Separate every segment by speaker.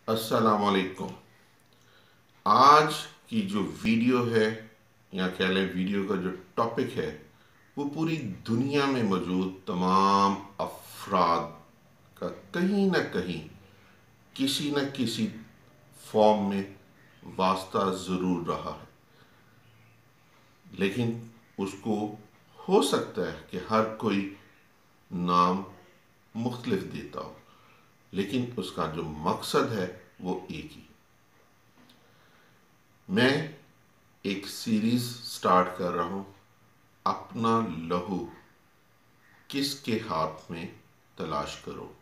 Speaker 1: السلام علیکم۔ آج کی جو ویڈیو ہے یا کہہ لیں ویڈیو کا جو ٹاپک ہے وہ پوری دنیا میں موجود تمام افراد کا کہیں نہ کہیں کسی نہ کسی فارم میں واسطہ ضرور رہا ہے، لیکن اس کو ہو سکتا ہے کہ ہر کوئی نام مختلف دیتا ہو، لیکن اس کا جو مقصد ہے وہ ایک ہی۔ میں ایک سیریز سٹارٹ کر رہا ہوں، اپنا لہو کس کے ہاتھ میں تلاش کرو۔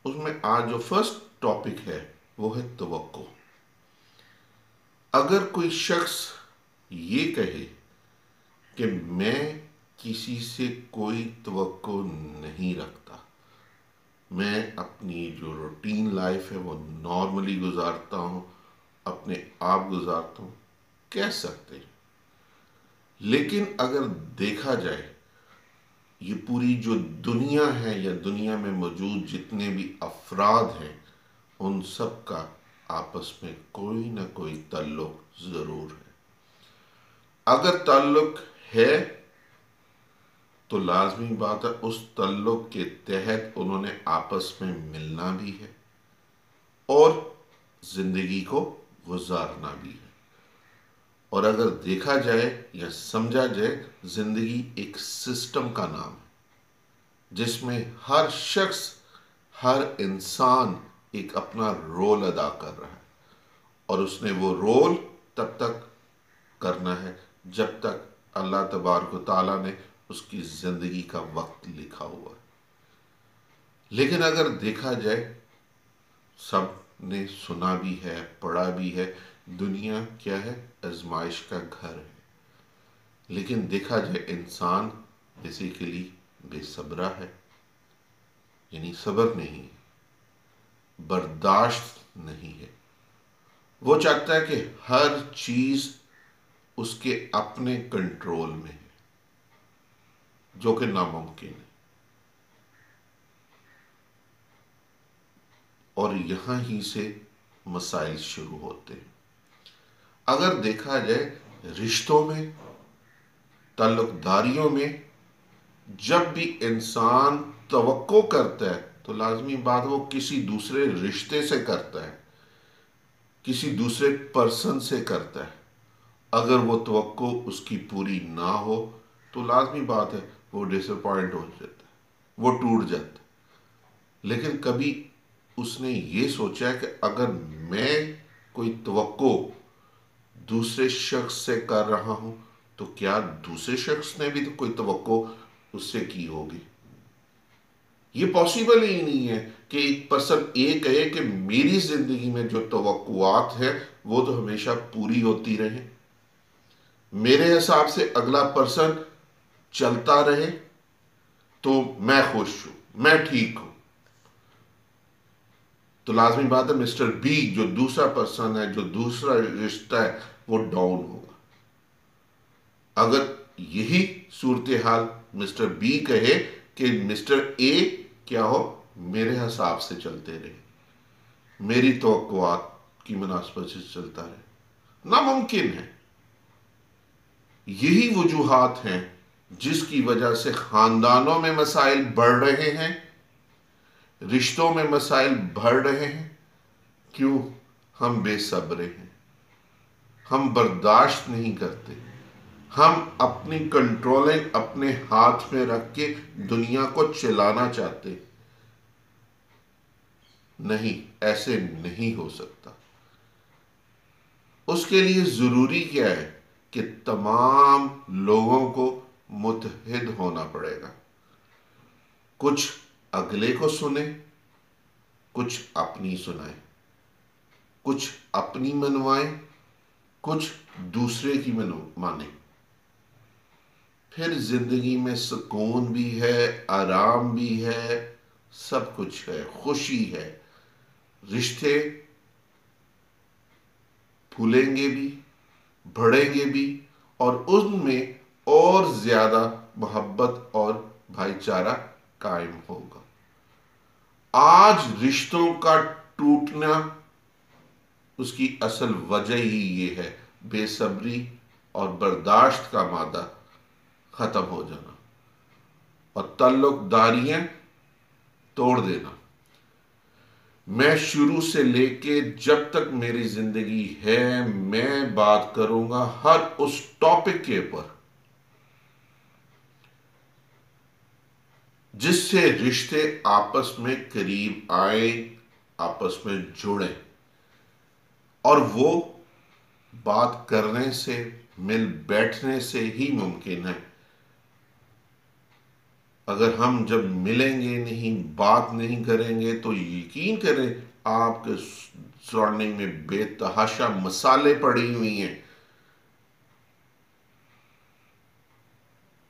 Speaker 1: اس میں آج جو فرسٹ ٹاپک ہے وہ ہے توقع۔ اگر کوئی شخص یہ کہے کہ میں کسی سے کوئی توقع نہیں رکھتا، میں اپنی جو روٹین لائف ہے وہ نارملی گزارتا ہوں، اپنے آپ گزارتا ہوں، کہہ سکتے ہیں۔ لیکن اگر دیکھا جائے یہ پوری جو دنیا ہے یا دنیا میں موجود جتنے بھی افراد ہیں ان سب کا آپس میں کوئی نہ کوئی تعلق ضرور ہے۔ اگر تعلق ہے تو لازمی بات ہے اس تعلق کے تحت انہوں نے آپس میں ملنا بھی ہے اور زندگی کو گزارنا بھی ہے۔ اور اگر دیکھا جائے یا سمجھا جائے زندگی ایک سسٹم کا نام ہے جس میں ہر شخص، ہر انسان ایک اپنا رول ادا کر رہا ہے، اور اس نے وہ رول تب تک کرنا ہے جب تک اللہ تبارک و تعالیٰ نے اس کی زندگی کا وقت لکھا ہوا ہے۔ لیکن اگر دیکھا جائے، سب نے سنا بھی ہے، پڑھا بھی ہے، دنیا کیا ہے؟ آزمائش کا گھر ہے۔ لیکن دیکھا جائے انسان بیسیکلی بے صبرا ہے، یعنی صبر نہیں ہے، برداشت نہیں ہے۔ وہ چاہتا ہے کہ ہر چیز اس کے اپنے کنٹرول میں ہے، جو کہ ناممکن ہے۔ اور یہاں ہی سے مسائل شروع ہوتے ہیں۔ اگر دیکھا جائے رشتوں میں، تعلق داریوں میں، جب بھی انسان توقع کرتا ہے تو لازمی بات وہ کسی دوسرے رشتے سے کرتا ہے، کسی دوسرے پرسن سے کرتا ہے۔ اگر وہ توقع اس کی پوری نہ ہو تو لازمی بات ہے وہ ڈس اپوائنٹ ہو جاتا ہے، وہ ٹوٹ جاتا ہے۔ لیکن کبھی اس نے یہ سوچا ہے کہ اگر میں کوئی توقع دوسرے شخص سے کر رہا ہوں تو کیا دوسرے شخص نے بھی تو کوئی توقع اس سے کی ہوگی؟ یہ پاسبل ہی نہیں ہے کہ ایک پرسن اے کہے کہ میری زندگی میں جو توقعات ہیں وہ تو ہمیشہ پوری ہوتی رہیں، میرے حساب سے اگلا پرسن چلتا رہے تو میں خوش ہوں، میں ٹھیک ہوں۔ تو لازمی بات ہے مسٹر بی جو دوسرا پرسن ہے، جو دوسرا رشتہ ہے، وہ ڈاؤن ہوگا۔ اگر یہی صورتحال مسٹر بی کہے کہ مسٹر اے کیا ہو، میرے حساب سے چلتے رہے، میری توقعات کی مناسبت سے چلتا رہے، ناممکن ہے۔ یہی وجوہات ہیں جس کی وجہ سے خاندانوں میں مسائل بڑھ رہے ہیں، رشتوں میں مسائل بڑھ رہے ہیں۔ کیوں؟ ہم بے صبرے ہیں، ہم برداشت نہیں کرتے، ہم اپنی کنٹرولنگ اپنے ہاتھ میں رکھ کے دنیا کو چلانا چاہتے۔ نہیں، ایسے نہیں ہو سکتا۔ اس کے لیے ضروری کیا ہے کہ تمام لوگوں کو متحد ہونا پڑے گا۔ کچھ اگلے کو سنیں، کچھ اپنی سنائیں، کچھ اپنی منوائیں، کچھ دوسرے کی مانیں۔ پھر زندگی میں سکون بھی ہے، آرام بھی ہے، سب کچھ ہے، خوشی ہے۔ رشتے پھولیں گے بھی، بڑھیں گے بھی، اور ان میں اور زیادہ محبت اور بھائی چارہ قائم ہوگا۔ آج رشتوں کا ٹوٹنا اس کی اصل وجہ ہی یہ ہے، بے صبری اور برداشت کا مادہ ختم ہو جانا اور تعلق داریاں توڑ دینا۔ میں شروع سے لے کے جب تک میری زندگی ہے میں بات کروں گا ہر اس ٹاپک کے اوپر جس سے رشتے آپس میں قریب آئیں، آپس میں جڑیں، اور وہ بات کرنے سے، مل بیٹھنے سے ہی ممکن ہے۔ اگر ہم جب ملیں گے نہیں، بات نہیں کریں گے تو یقین کریں آپ کے سراؤنڈنگ میں بے تحاشا مسالے پڑی ہوئی ہیں۔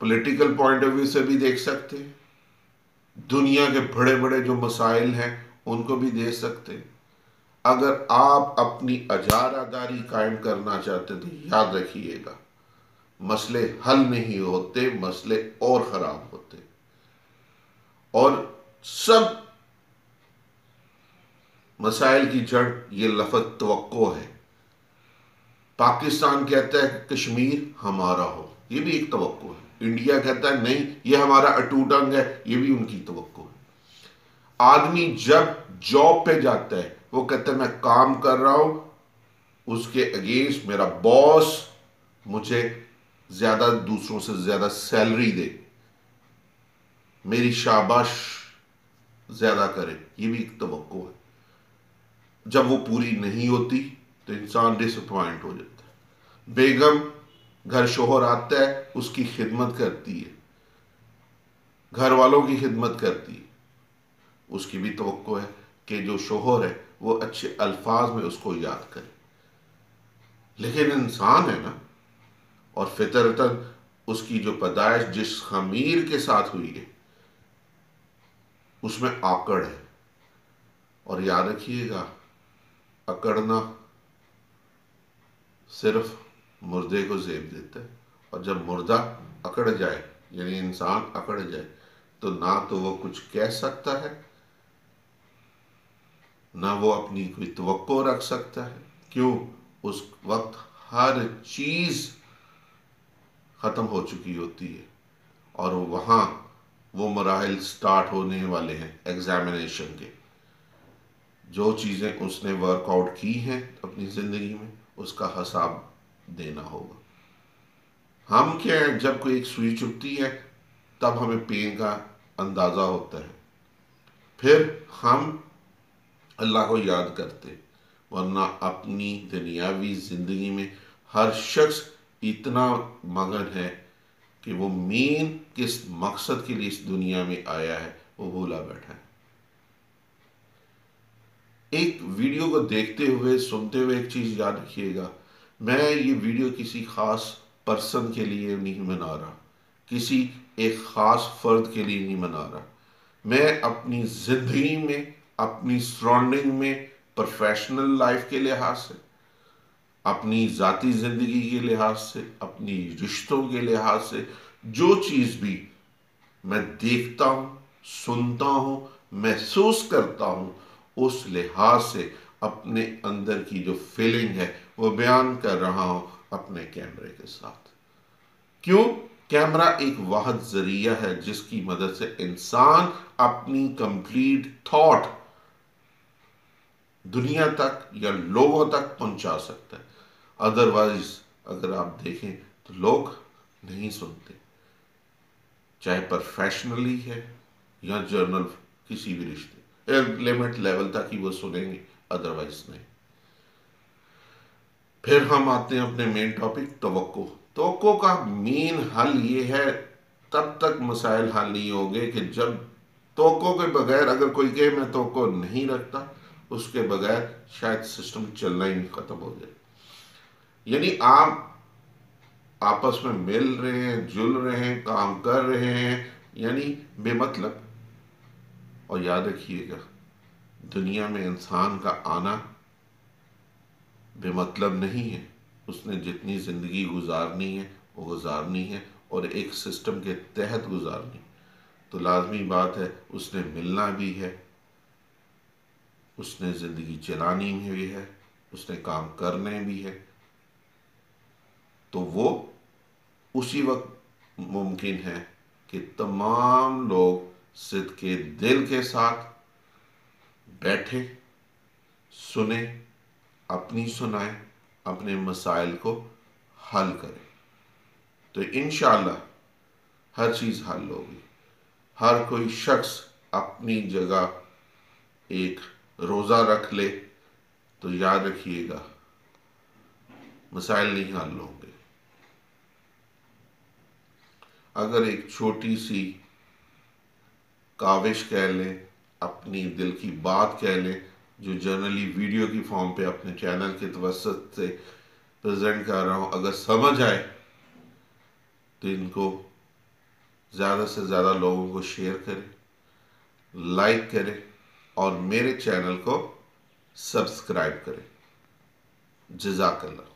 Speaker 1: پولیٹیکل پوائنٹ آف ویو سے بھی دیکھ سکتے ہیں، دنیا کے بڑے بڑے جو مسائل ہیں ان کو بھی دیکھ سکتے ہیں۔ اگر آپ اپنی اجارہ داری قائم کرنا چاہتے تو یاد رکھیے گا، مسئلے حل نہیں ہوتے، مسئلے اور خراب ہوتے، اور سب مسائل کی جڑ یہ لفظ توقع ہے۔ پاکستان کہتا ہے کہ کشمیر ہمارا ہو، یہ بھی ایک توقع ہے۔ انڈیا کہتا ہے نہیں یہ ہمارا اٹوٹ انگ ہے، یہ بھی ان کی توقع ہے۔ آدمی جب جاب پہ جاتا ہے وہ کہتا ہے میں کام کر رہا ہوں، اس کے اگینسٹ میرا باس مجھے زیادہ، دوسروں سے زیادہ سیلری دے، میری شاباش زیادہ کرے، یہ بھی ایک توقع ہے۔ جب وہ پوری نہیں ہوتی تو انسان ڈس اپوائنٹ ہو جاتا ہے۔ بیگم گھر شوہر آتا ہے اس کی خدمت کرتی ہے، گھر والوں کی خدمت کرتی ہے، اس کی بھی توقع ہے کہ جو شوہر ہے وہ اچھے الفاظ میں اس کو یاد کرے۔ لیکن انسان ہے نا، اور فطرتاً اس کی جو پیدائش جس خمیر کے ساتھ ہوئی ہے اس میں آکڑ ہے، اور یاد رکھیے گا اکڑنا صرف مردے کو زیب دیتا ہے، اور جب مردہ اکڑ جائے یعنی انسان اکڑ جائے تو نہ تو وہ کچھ کہہ سکتا ہے، نہ وہ اپنی کوئی توقع رکھ سکتا ہے۔ کیوں؟ اس وقت ہر چیز ختم ہو چکی ہوتی ہے، اور وہاں وہ مراحل سٹارٹ ہونے والے ہیں ایگزامینیشن کے۔ جو چیزیں اس نے ورک آؤٹ کی ہیں اپنی زندگی میں اس کا حساب دینا ہوگا۔ ہم کیا ہے، جب کوئی ایک سوئی چبھتی ہے تب ہمیں پین کا اندازہ ہوتا ہے، پھر ہم اللہ کو یاد کرتے، ورنہ اپنی دنیاوی زندگی میں ہر شخص اتنا مگن ہے کہ وہ مین کس مقصد کے لیے اس دنیا میں آیا ہے وہ بھولا بیٹھا ہے۔ ایک ویڈیو کو دیکھتے ہوئے، سنتے ہوئے ایک چیز یاد رکھیے گا، میں یہ ویڈیو کسی خاص پرسن کے لیے نہیں بنا رہا، کسی ایک خاص فرد کے لیے نہیں بنا رہا۔ میں اپنی زندگی میں، اپنی سراؤنڈنگ میں، پروفیشنل لائف کے لحاظ سے، اپنی ذاتی زندگی کے لحاظ سے، اپنی رشتوں کے لحاظ سے، جو چیز بھی میں دیکھتا ہوں، سنتا ہوں، محسوس کرتا ہوں، اس لحاظ سے اپنے اندر کی جو فیلنگ ہے وہ بیان کر رہا ہوں اپنے کیمرے کے ساتھ۔ کیوں؟ کیمرہ ایک واحد ذریعہ ہے جس کی مدد سے انسان اپنی کمپلیٹ تھاٹ دنیا تک یا لوگوں تک پہنچا سکتا ہے۔ ادروائز اگر آپ دیکھیں تو لوگ نہیں سنتے، چاہے پروفیشنلی ہے یا جرنل، کسی بھی رشتے، لمٹ لیول تک ہی وہ سنیں گے، ادروائز نہیں۔ پھر ہم آتے ہیں اپنے مین ٹاپک، توقع۔ توقع کا مین حل یہ ہے، تب تک مسائل حل نہیں ہوگے کہ جب توقع کے بغیر، اگر کوئی کہے میں توقع نہیں رکھتا، اس کے بغیر شاید سسٹم چلنا ہی نہیں، ختم ہو جائے۔ یعنی آپ آپس میں مل رہے ہیں، جل رہے ہیں، کام کر رہے ہیں، یعنی بے مطلب۔ اور یاد رکھیے گا دنیا میں انسان کا آنا بے مطلب نہیں ہے، اس نے جتنی زندگی گزارنی ہے وہ گزارنی ہے، اور ایک سسٹم کے تحت گزارنی، تو لازمی بات ہے اس نے ملنا بھی ہے، اس نے زندگی چلانی بھی ہے، اس نے کام کرنے بھی ہے، تو وہ اسی وقت ممکن ہے کہ تمام لوگ صدقے دل کے ساتھ بیٹھیں، سنیں، اپنی سنائیں، اپنے مسائل کو حل کریں، تو انشاءاللہ ہر چیز حل ہوگی۔ ہر کوئی شخص اپنی جگہ ایک روزہ رکھ لے تو یاد رکھیے گا مسائل نہیں حل ہوں گے۔ اگر ایک چھوٹی سی کاوش کہہ لیں، اپنی دل کی بات کہہ لیں، جو جنرلی ویڈیو کی فارم پہ اپنے چینل کے توسط سے پریزنٹ کر رہا ہوں، اگر سمجھ آئے تو ان کو زیادہ سے زیادہ لوگوں کو شیئر کریں، لائک کریں اور میرے چینل کو سبسکرائب کریں۔ جزاک اللہ۔